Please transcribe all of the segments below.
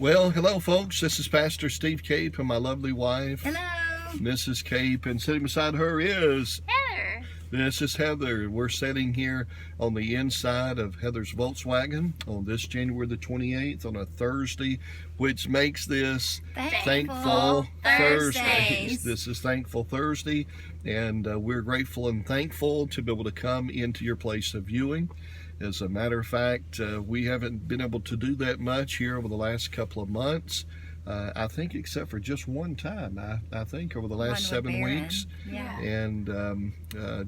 Well, hello, folks. This is Pastor Steve Cape and my lovely wife, Hello. Mrs. Cape, and sitting beside her is Heather. This is Heather. We're sitting here on the inside of Heather's Volkswagen on this January the 28th on a Thursday, which makes this Thankful Thursdays. This is Thankful Thursday, and we're grateful and thankful to be able to come into your place of viewing. As a matter of fact, we haven't been able to do that much here over the last couple of months. I think except for just one time, I think over the last 7 weeks, and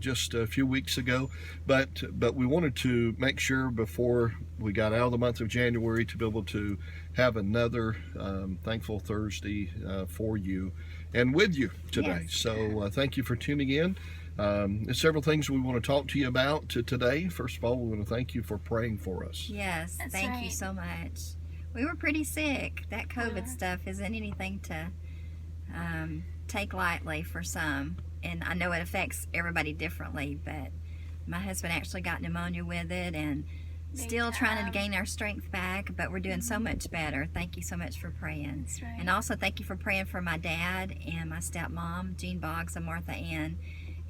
just a few weeks ago. But we wanted to make sure before we got out of the month of January to be able to have another Thankful Thursday for you and with you today. Yes. So thank you for tuning in. There's several things we want to talk to you about today. First of all, we want to thank you for praying for us. Yes, thank you so much. We were pretty sick. That COVID stuff isn't anything to take lightly for some. And I know it affects everybody differently, but my husband actually got pneumonia with it and still trying to gain our strength back, but we're doing so much better. Thank you so much for praying. That's right. And also thank you for praying for my dad and my stepmom, Jean Boggs and Martha Ann.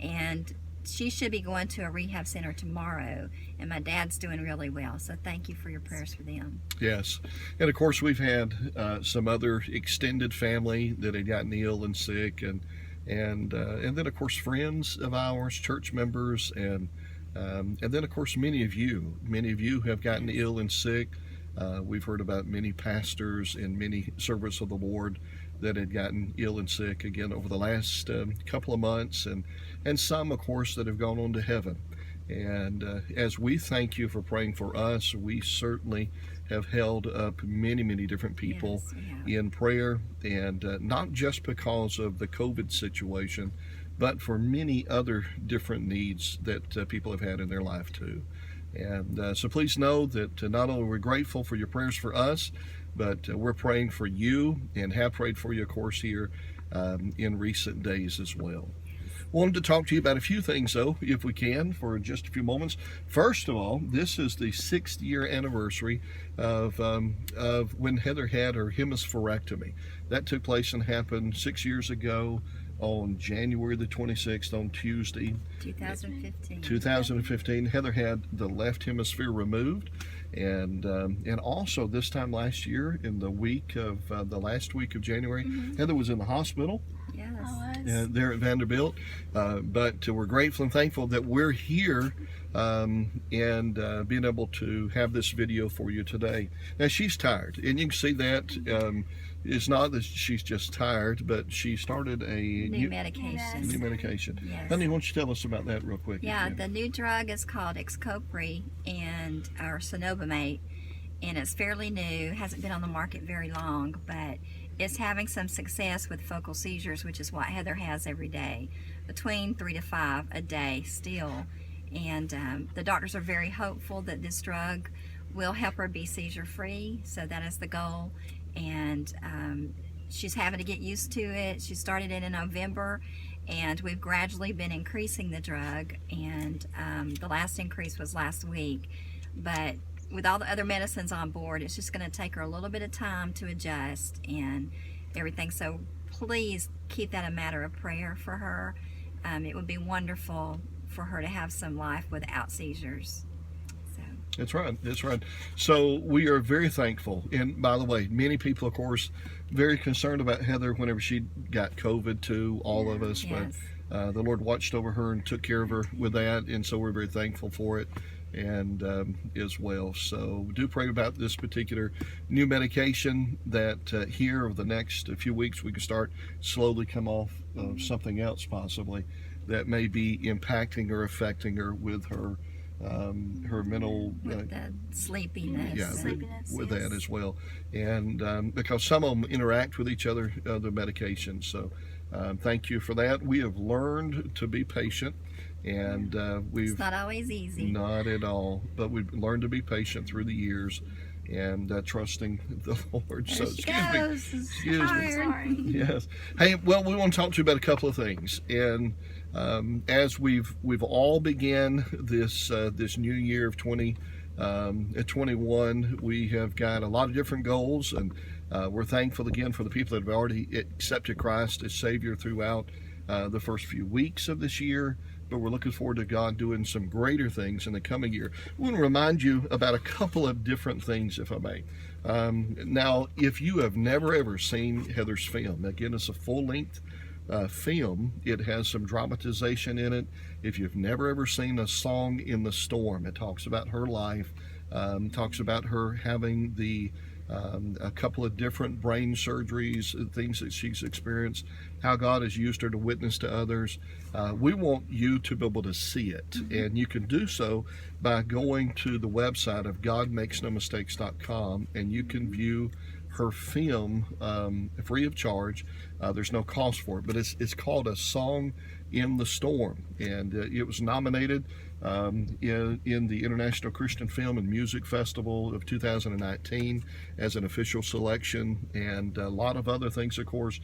And she should be going to a rehab center tomorrow, and my dad's doing really well. So thank you for your prayers for them. Yes, and of course we've had some other extended family that had gotten ill and sick, and then of course friends of ours, church members, and then of course many of you have gotten ill and sick. We've heard about many pastors and many servants of the Lord that had gotten ill and sick again over the last couple of months, and some, of course, that have gone on to heaven. And as we thank you for praying for us, we certainly have held up many, many different people in prayer, and not just because of the COVID situation, but for many other different needs that people have had in their life too. And so please know that not only we're grateful for your prayers for us, but we're praying for you and have prayed for you, of course, here in recent days as well. Wanted to talk to you about a few things, though, if we can, for just a few moments. First of all, this is the 6th year anniversary of when Heather had her hemispherectomy. That took place and happened 6 years ago on January the 26th, on Tuesday. 2015. Heather had the left hemisphere removed. And also this time last year, in the week of the last week of January, Heather was in the hospital. Yes. There at Vanderbilt, but we're grateful and thankful that we're here and being able to have this video for you today. Now she's tired, and you can see that it's not that she's just tired, but she started a new medication. New medication. Yes. Honey, why don't you tell us about that real quick? Yeah, the new drug is called Xcopri or cenobamate, and it's fairly new. Hasn't been on the market very long, but it's having some success with focal seizures, which is what Heather has every day, between 3 to 5 a day still. And the doctors are very hopeful that this drug will help her be seizure free, so that is the goal. And she's having to get used to it. She started it in November, and we've gradually been increasing the drug, and the last increase was last week. But with all the other medicines on board, it's just going to take her a little bit of time to adjust and everything. So please keep that a matter of prayer for her. It would be wonderful for her to have some life without seizures. That's right. So we are very thankful. And by the way, many people, of course, very concerned about Heather whenever she got COVID too, all of us. Yes. But the Lord watched over her and took care of her with that. And so we're very thankful for it and as well. So do pray about this particular new medication that here over the next few weeks we can start slowly come off of something else possibly that may be impacting or affecting her with her mental with the sleepiness. With that as well, and because some of them interact with each other, the medications. So thank you for that. We have learned to be patient, and it's not always easy. Not at all, but we've learned to be patient through the years and trusting the Lord. So excuse me. Sorry. Yes. Hey, well, we want to talk to you about a couple of things, and as we've all began this new year of 20 At 21, we have got a lot of different goals, and we're thankful again for the people that have already accepted Christ as Savior throughout the first few weeks of this year. But we're looking forward to God doing some greater things in the coming year. I want to remind you about a couple of different things, if I may. Now, if you have never ever seen Heather's film, again, it's a full-length film. It has some dramatization in it. If you've never ever seen A Song in the Storm, it talks about her life, talks about her having a couple of different brain surgeries, things that she's experienced, how God has used her to witness to others. We want you to be able to see it, and you can do so by going to the website of godmakesnomistakes.com, and you can view her film free of charge. There's no cost for it, but it's called A Song in the Storm, and it was nominated in the International Christian Film and Music Festival of 2019 as an official selection, and a lot of other things, of course.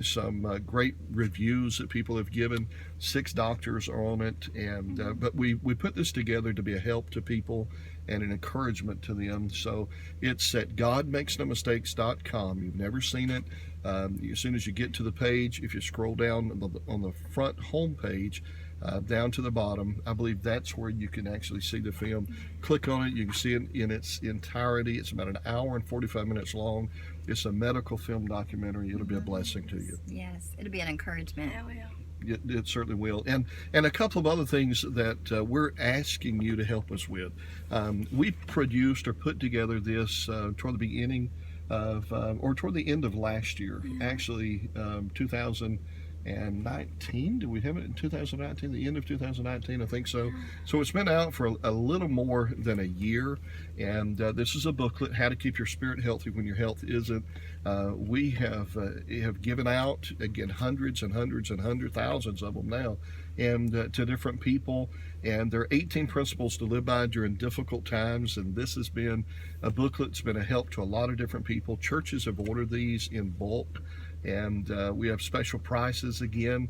Some great reviews that people have given. 6 doctors are on it, and but we put this together to be a help to people and an encouragement to them. So it's at godmakesnomistakes.com. You've never seen it. As soon as you get to the page, if you scroll down on the front home page, down to the bottom, I believe that's where you can actually see the film. Click on it, you can see it in its entirety. It's about an hour and 45 minutes long. It's a medical film documentary. It'll be a blessing to you. Yes, it'll be an encouragement. It certainly will. And a couple of other things that we're asking you to help us with. We produced or put together this toward the beginning of, or toward the end of last year, actually 2019. Did we have it in 2019? The end of 2019, I think so. So it's been out for a little more than a year, and this is a booklet, How to Keep Your Spirit Healthy When Your Health Isn't. We have given out, again, hundreds and hundreds and thousands of them now, and to different people. And there are 18 principles to live by during difficult times, and this has been a booklet that's been a help to a lot of different people. Churches have ordered these in bulk, and we have special prices again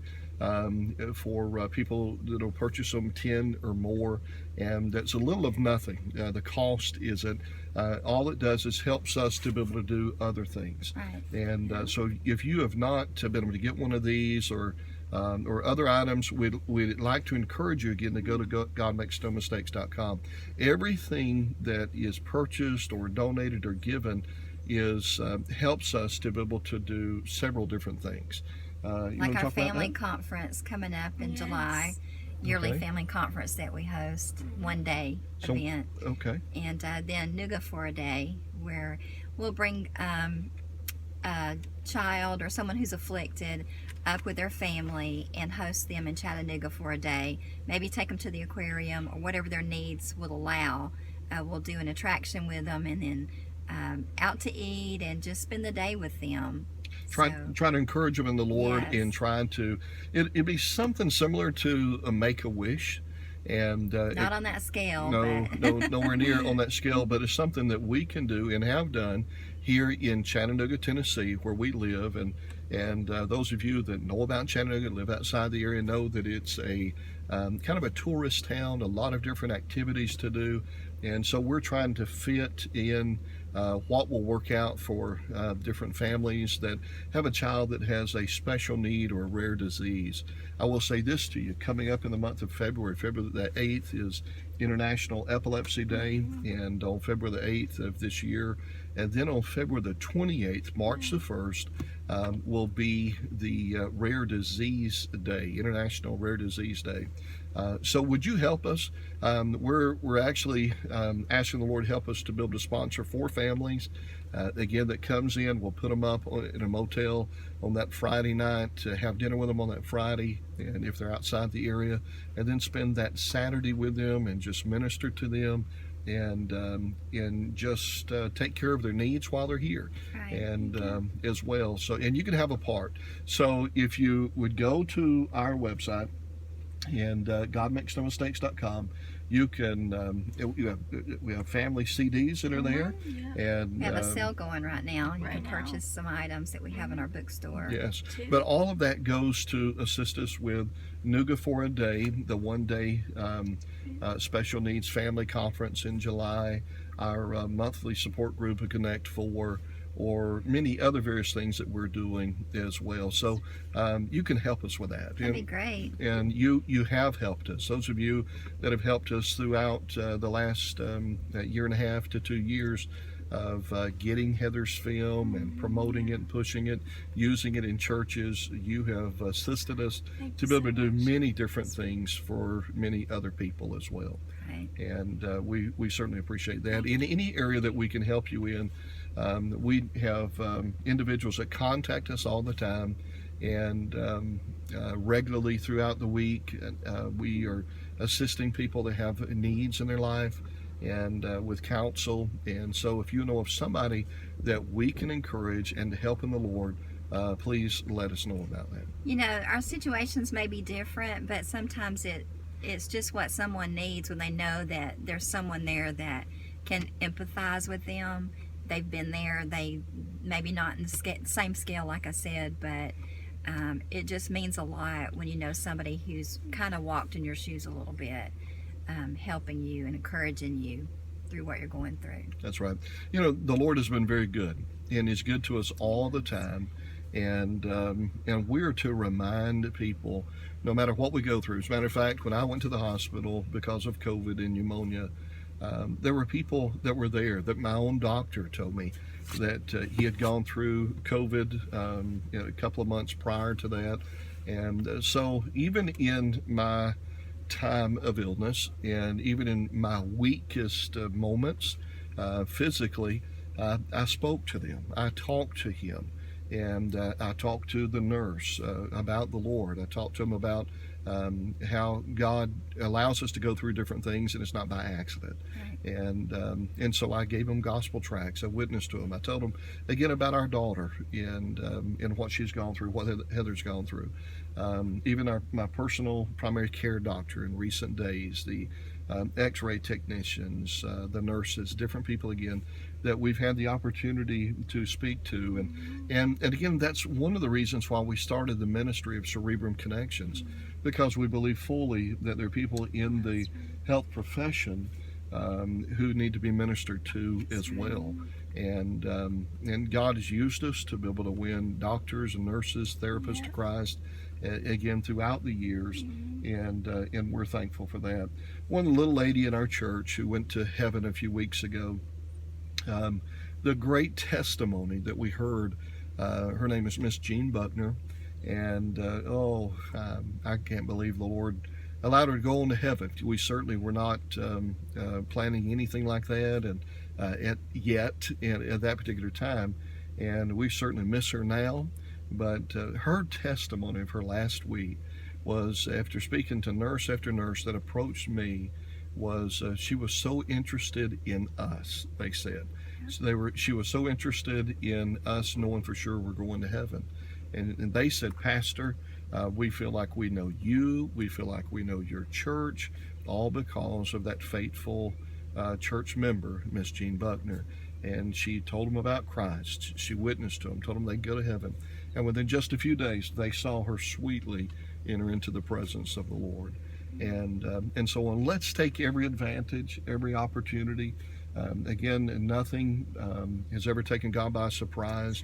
for people that will purchase them 10 or more, and that's a little of nothing. The cost isn't. All it does is helps us to be able to do other things. Right. And so if you have not been able to get one of these or other items, we'd like to encourage you again to go to godmakesnomistakes.com. Everything that is purchased or donated or given is helps us to be able to do several different things. Like our family conference coming up in July, yearly family conference that we host, one-day event. Okay. And then Nuga for a Day, where we'll bring a child or someone who's afflicted up with their family and host them in Chattanooga for a day. Maybe take them to the aquarium or whatever their needs will allow. We'll do an attraction with them, and then out to eat and just spend the day with them. Try to encourage them in the Lord, and trying to, it'd be something similar to a Make-A-Wish. And not on that scale. Nowhere near on that scale, but it's something that we can do and have done here in Chattanooga, Tennessee, where we live. And those of you that know about Chattanooga, live outside the area, know that it's a kind of a tourist town, a lot of different activities to do. And so we're trying to fit in what will work out for different families that have a child that has a special need or a rare disease. I will say this to you, coming up in the month of February the 8th is International Epilepsy Day, and on February the 8th of this year, and then on February the 28th, March the 1st, will be the Rare Disease Day, International Rare Disease Day. So would you help us? We're actually asking the Lord to help us to be able to sponsor 4 families. Again, that comes in, we'll put them up in a motel on that Friday night, to have dinner with them on that Friday, and if they're outside the area, and then spend that Saturday with them and just minister to them, and just take care of their needs while they're here, and as well. So, and you can have a part. So if you would go to our website and godmakesnomistakes.com, you can, we have family CDs that are there. Yeah. And We have a sale going right now. You Right can now. purchase some items that we have in our bookstore. yes, Too. but all of that goes to assist us with Nuga for a Day, the one-day special needs family conference in July, our monthly support group of Connect 4, or many other various things that we're doing as well. So you can help us with that. That'd be great. And you have helped us. Those of you that have helped us throughout the last year and a half to 2 years of getting Heather's film and promoting it and pushing it, using it in churches, you have assisted us Thank to you be able so to do much. many different things for many other people as well. Right. And we certainly appreciate that. In any area that we can help you in, we have individuals that contact us all the time, and regularly throughout the week. We are assisting people that have needs in their life, and with counsel. And so if you know of somebody that we can encourage and help in the Lord, please let us know about that. You know, our situations may be different, but sometimes it's just what someone needs when they know that there's someone there that can empathize with them. They've been there. They maybe not in the same scale, like I said, but it just means a lot when you know somebody who's kind of walked in your shoes a little bit, helping you and encouraging you through what you're going through. That's right. You know, the Lord has been very good, and He's good to us all the time. And we're to remind people, no matter what we go through. As a matter of fact, when I went to the hospital because of COVID and pneumonia, there were people that were there that my own doctor told me that he had gone through COVID a couple of months prior to that. And so even in my time of illness, and even in my weakest moments physically, I spoke to them. I talked to him. And I talked to the nurse about the Lord. I talked to him about how God allows us to go through different things, and it's not by accident. Right. And so I gave him gospel tracts. I witnessed to him. I told him again about our daughter and what she's gone through, what Heather's gone through. Even my personal primary care doctor in recent days, the X-ray technicians, the nurses, different people again that we've had the opportunity to speak to. And again, that's one of the reasons why we started the ministry of Cerebrum Connections, because we believe fully that there are people in the health profession who need to be ministered to as well. And God has used us to be able to win doctors and nurses, therapists to Christ, again throughout the years, and we're thankful for that. One little lady in our church who went to heaven a few weeks ago, the great testimony that we heard, her name is Miss Jean Buckner, and I can't believe the Lord allowed her to go on to heaven. We certainly were not planning anything like that, and at that particular time, and we certainly miss her now. But her testimony of her last week was, after speaking to nurse after nurse that approached me, was she was so interested in us, they said. So she was so interested in us knowing for sure we're going to heaven. And they said, Pastor, we feel like we know you, we feel like we know your church, all because of that faithful church member, Miss Jean Buckner. And she told them about Christ. She witnessed to them, told them they'd go to heaven. And within just a few days, they saw her sweetly enter into the presence of the Lord. And so on. Let's take every advantage, every opportunity. Again, nothing has ever taken God by surprise.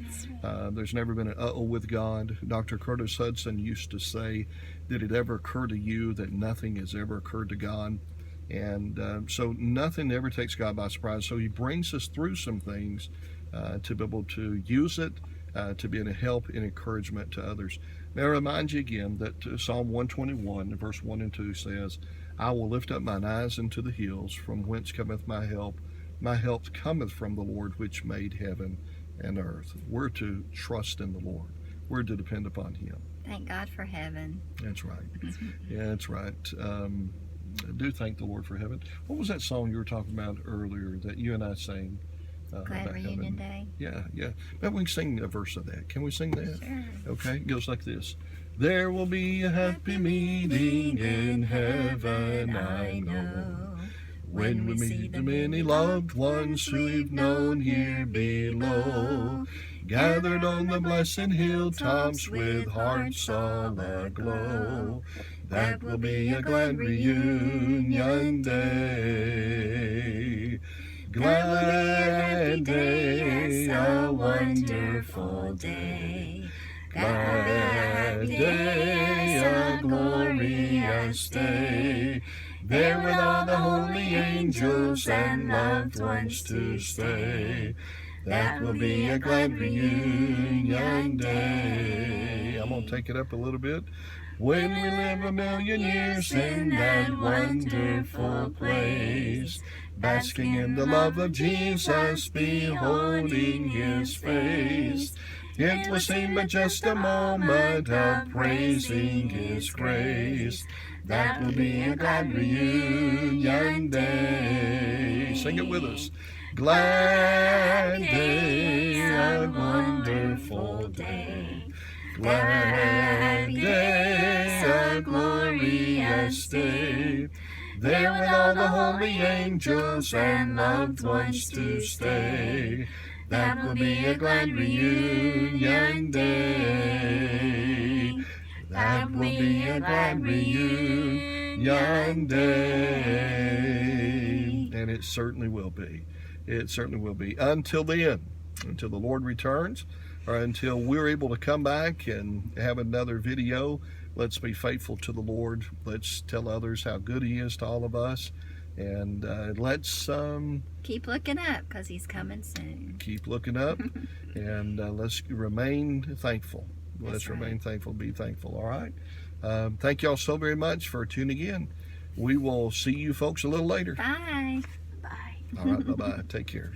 There's never been an uh-oh with God. Dr. Curtis Hudson used to say, did it ever occur to you that nothing has ever occurred to God? And so nothing ever takes God by surprise. So He brings us through some things to be able to use it, to be a help and encouragement to others. May I remind you again that Psalm 121, verse 1 and 2 says, I will lift up mine eyes into the hills, from whence cometh my help. My help cometh from the Lord, which made heaven and earth. We're to trust in the Lord. We're to depend upon Him. Thank God for heaven. That's right. Yeah, that's right. I do thank the Lord for heaven. What was that song you were talking about earlier that you and I sang? Glad about Reunion heaven? Day. Yeah. Maybe we can sing a verse of that. Can we sing that? Sure. Okay, it goes like this. There will be a happy meeting in heaven, I know. when we meet the many loved ones who we've known here below, gathered on the blessed hilltops with hearts all aglow. That will be a glad reunion day. Glad day, a wonderful day. Glad day, a glorious day. There with all the holy angels and loved ones to stay. That will be a glad reunion day. I'm going to take it up a little bit. When we live 1,000,000 years in that wonderful place, basking in the love of Jesus, beholding His face, it will seem but just a moment of praising His grace. That will be a glad reunion day. Sing it with us. Glad day, a wonderful day. Glad day, a glorious day. There with all the holy angels and loved ones to stay. That will be a glad reunion day. That will be a glad reunion day. And it certainly will be. It certainly will be. Until then, until the Lord returns, or until we're able to come back and have another video, let's be faithful to the Lord. Let's tell others how good He is to all of us. And let's keep looking up, because He's coming soon. Keep looking up, and let's remain thankful. Let's remain thankful. Be thankful. All right. Thank y'all so very much for tuning in. We will see you folks a little later. Bye. Bye. All right. Bye-bye. Take care.